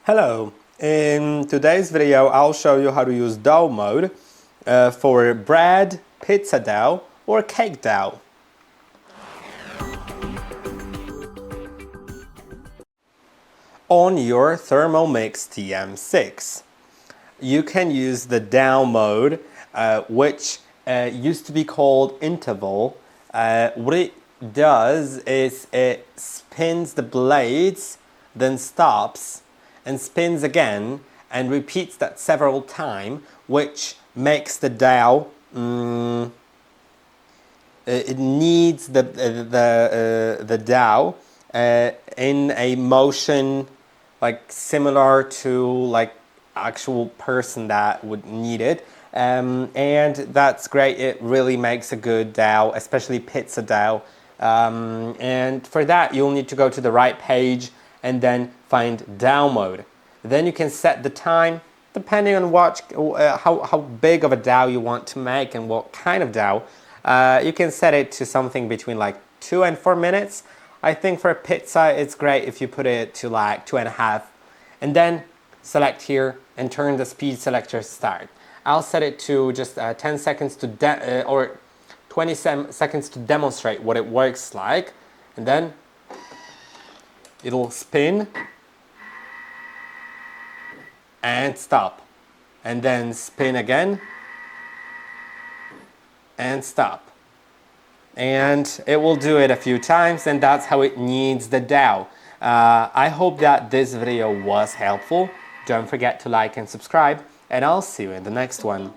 Hello, in today's video I'll show you how to use dough mode for bread, pizza dough or cake dough. On your THERMOMIX TM6 you can use the dough mode which used to be called interval. What it does is it spins the blades, then stops and spins again and repeats that several times, which makes the dough it kneads the dough in a motion like similar to like actual person that would knead it, and that's great. It really makes a good dough, especially pizza dough, and for that you'll need to go to the right page and then find dough mode. Then you can set the time depending on what how big of a dough you want to make and what kind of dough. You can set it to something between like 2 and 4 minutes. I think for a pizza it's great if you put it to like 2.5, and then select here and turn the speed selector start. I'll set it to just 10 seconds to or 20 seconds to demonstrate what it works like, and then it'll spin and stop, and then spin again and stop, and it will do it a few times, and that's how it kneads the dough. I hope that this video was helpful. Don't forget to like and subscribe, and I'll see you in the next one.